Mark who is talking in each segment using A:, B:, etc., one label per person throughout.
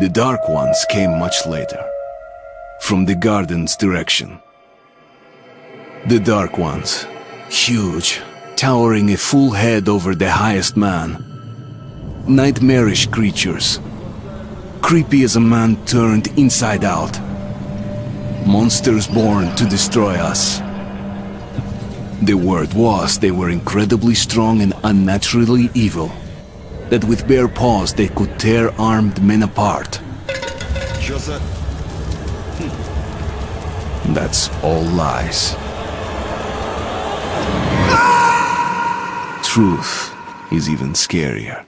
A: The Dark Ones came much later, from the garden's direction. The Dark Ones, huge, towering a full head over the highest man. Nightmarish creatures, creepy as a man turned inside out. Monsters born to destroy us. The word was they were incredibly strong and unnaturally evil. That with bare paws they could tear armed men apart. That's all lies. Truth is even scarier.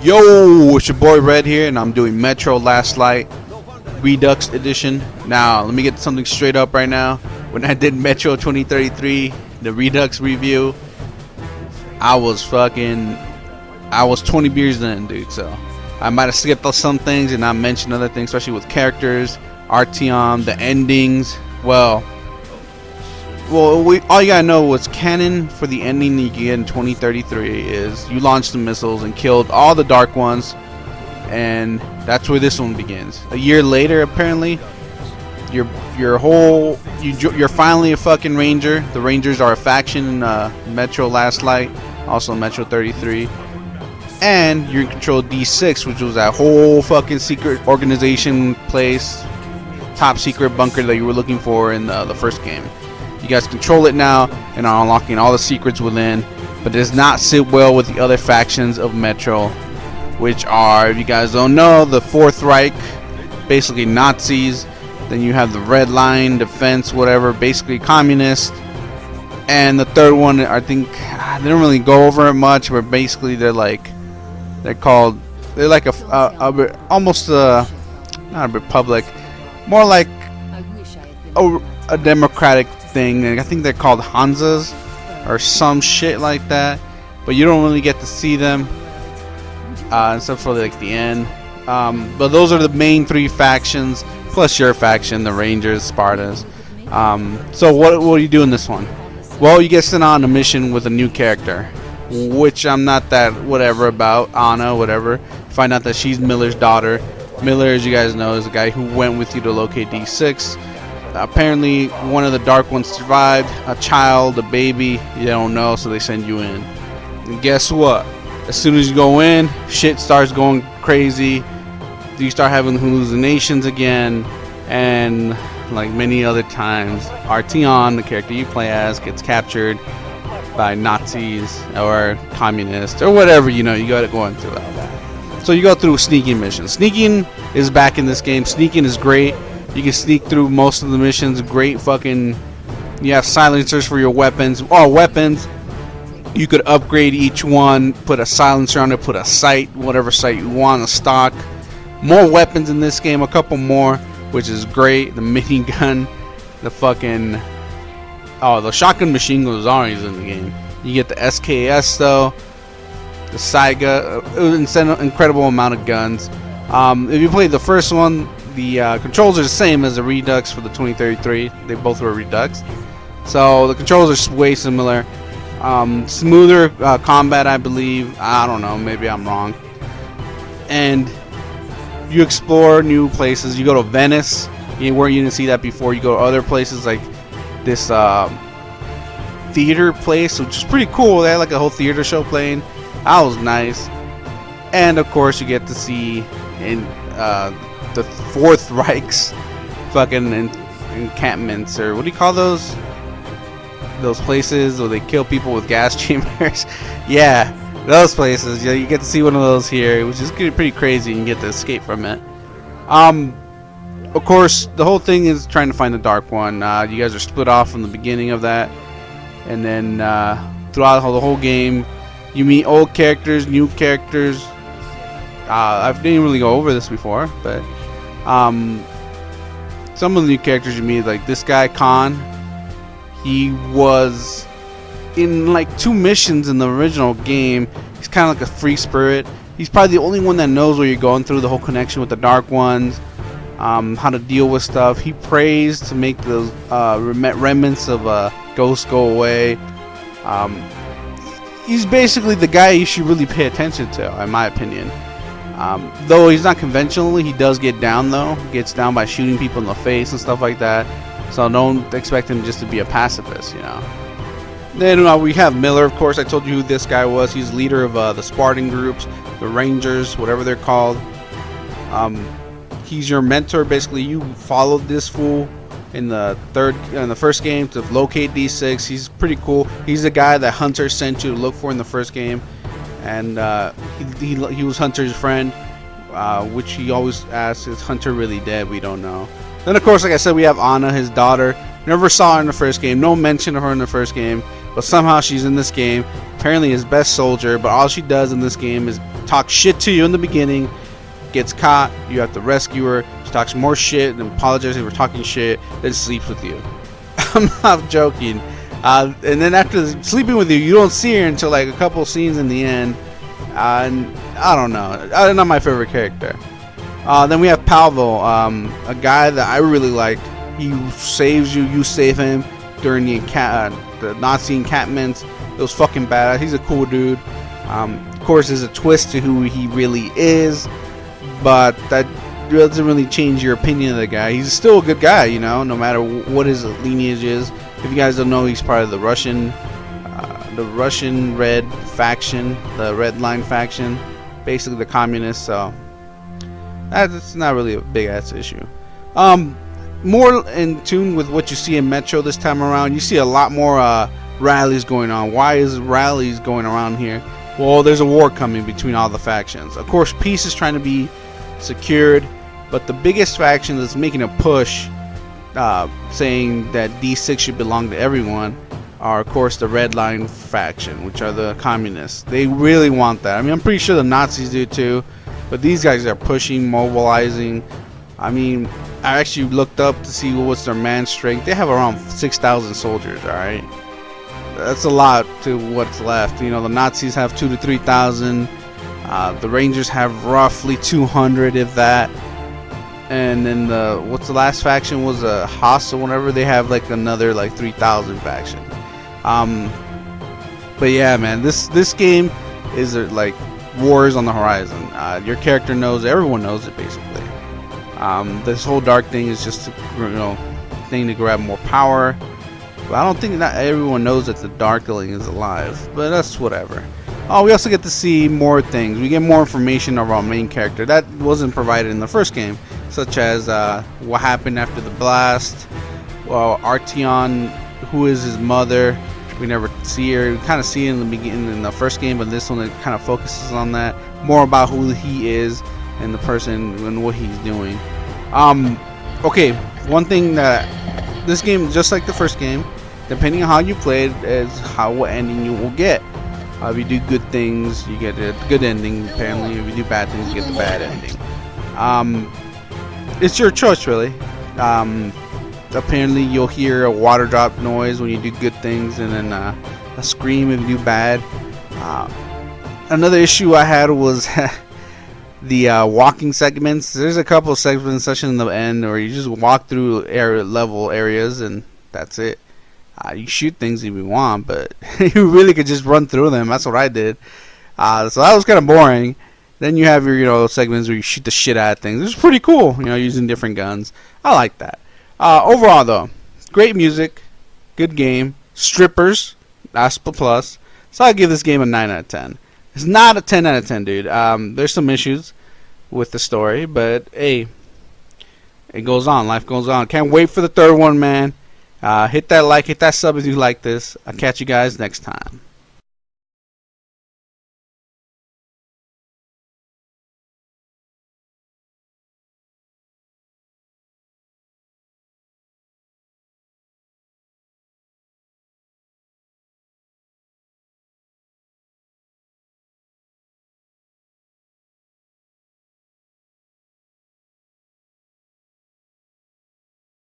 B: Yo, it's your boy Red here, and I'm doing Metro Last Light Redux Edition. Now, let me get something straight up right now. When I did Metro 2033, the Redux review, I was 20 beers in, dude, so I might have skipped some things and not mentioned other things, especially with characters, Artyom, the endings. Well, all you gotta know what's canon for the ending you get in 2033 is you launch the missiles and killed all the Dark Ones, and that's where this one begins. A year later, apparently, you're finally a fucking Ranger. The Rangers are a faction in Metro Last Light, also Metro 33. And you're in control of D6, which was that whole fucking secret organization place, top secret bunker that you were looking for in the first game. You guys control it now and are unlocking all the secrets within, but it does not sit well with the other factions of Metro, which are, if you guys don't know, the Fourth Reich, basically Nazis. Then you have the Red Line, Defense, whatever, basically communist. And the third one, I think, they don't really go over it much, but basically they're like almost not a republic, more like a democratic thing. I think they're called Hanzas or some shit like that, but you don't really get to see them except for like the end. But those are the main three factions, plus your faction, the Rangers, Spartans. So what do you do in this one? Well, you get sent on a mission with a new character, which I'm not that whatever about. Anna, whatever. Find out that she's Miller's daughter. Miller, as you guys know, is the guy who went with you to locate D6. Apparently, one of the Dark Ones survived. A child, a baby, you don't know, so they send you in. And guess what? As soon as you go in, shit starts going crazy. You start having hallucinations again, and like many other times, Artyom, the character you play as, gets captured by Nazis or communists or whatever, you gotta go into all that. So you go through sneaking missions. Sneaking is back in this game. Sneaking is great. You can sneak through most of the missions. Great fucking. You have silencers for your weapons. All weapons. You could upgrade each one. Put a silencer on it. Put a sight, whatever sight you want, a stock. More weapons in this game. A couple more, which is great. The minigun, the fucking. Oh, the shotgun machine gun is always in the game. You get the SKS though, the Saiga, incredible amount of guns. If you played the first one, the controls are the same as the Redux for the 2033. They both were Redux, so the controls are way similar. Smoother combat, I believe. I don't know, maybe I'm wrong. And you explore new places. You go to Venice. You didn't see that before. You go to other places like this theater place, which is pretty cool. They had like a whole theater show playing. That was nice. And of course you get to see in the Fourth Reich's fucking encampments, or what do you call those places where they kill people with gas chambers? Yeah, those places. You get to see one of those here, which is pretty crazy, and you get to escape from it. Of course, the whole thing is trying to find the Dark One. You guys are split off from the beginning of that, and then throughout the whole game, you meet old characters, new characters. I didn't really go over this before, but Some of the new characters you meet, like this guy Khan, he was in like 2 missions in the original game. He's kind of like a free spirit. He's probably the only one that knows what you're going through, the whole connection with the Dark Ones, how to deal with stuff. He prays to make those remnants of ghosts go away. He's basically the guy you should really pay attention to, in my opinion. Though he's not conventionally, he does get down though. He gets down by shooting people in the face and stuff like that. So don't expect him just to be a pacifist, you know. Then we have Miller, of course. I told you who this guy was. He's leader of the Spartan groups, the Rangers, whatever they're called. He's your mentor. Basically, you followed this fool in the first game to locate D6. He's pretty cool. He's the guy that Hunter sent you to look for in the first game, and he was Hunter's friend, which he always asks, is Hunter really dead? We don't know. Then of course, like I said, we have Anna, his daughter. Never saw her in the first game. No mention of her in the first game, but somehow she's in this game. Apparently his best soldier, but all she does in this game is talk shit to you in the beginning. Gets caught, you have to rescue her. She talks more shit and apologizes for talking shit, then sleeps with you. I'm not joking. And then after sleeping with you, you don't see her until like a couple scenes in the end. And I don't know. Not my favorite character. Then we have Palvo, a guy that I really liked. He saves you, you save him during the Nazi encampments. It was fucking badass. He's a cool dude. Of course, there's a twist to who he really is, but that doesn't really change your opinion of the guy. He's still a good guy, you know, no matter what his lineage is. If you guys don't know, he's part of the Russian Red faction, the Red Line faction, basically the communists. So that's not really a big ass issue. More in tune with what you see in Metro this time around. You see a lot more rallies going on. Why is rallies going around here? Well, there's a war coming between all the factions. Of course, peace is trying to be secured, but the biggest faction that's making a push, saying that D6 should belong to everyone, are of course the Red Line faction, which are the communists. They really want that. I mean, I'm pretty sure the Nazis do too, but these guys are pushing, mobilizing. I mean, I actually looked up to see what's their man strength. They have around 6,000 soldiers, alright? That's a lot to what's left. You know, the Nazis have 2,000 to 3,000. The Rangers have roughly 200, if that. And then what's the last faction was Haas or whatever. They have like another like 3,000 faction. But yeah, man, this game is like wars on the horizon. Your character knows, everyone knows it basically. This whole dark thing is just thing to grab more power. But I don't think that everyone knows that the Darkling is alive. But that's whatever. Oh, we also get to see more things. We get more information of our main character that wasn't provided in the first game, such as what happened after the blast. Well, Artyom, who is his mother. We never see her. We kind of see it in the beginning in the first game, but this one it kind of focuses on that. More about who he is and the person and what he's doing. Okay, one thing that this game, just like the first game, depending on how you play it, is what ending you will get. If you do good things, you get a good ending. Apparently, if you do bad things, you get the bad ending. It's your choice, really. Apparently, you'll hear a water drop noise when you do good things, and then a scream if you do bad. Another issue I had was the walking segments. There's a couple of segments, especially in the end, where you just walk through level areas, and that's it. You shoot things if you want, but you really could just run through them. That's what I did. So that was kind of boring. Then you have your segments where you shoot the shit out of things. It's pretty cool, using different guns. I like that. Overall, though, great music, good game, strippers, that's the plus. So I give this game a 9 out of 10. It's not a 10 out of 10, dude. There's some issues with the story, but hey, it goes on. Life goes on. Can't wait for the third one, man. Hit that like, hit that sub if you like this. I'll catch you guys next time.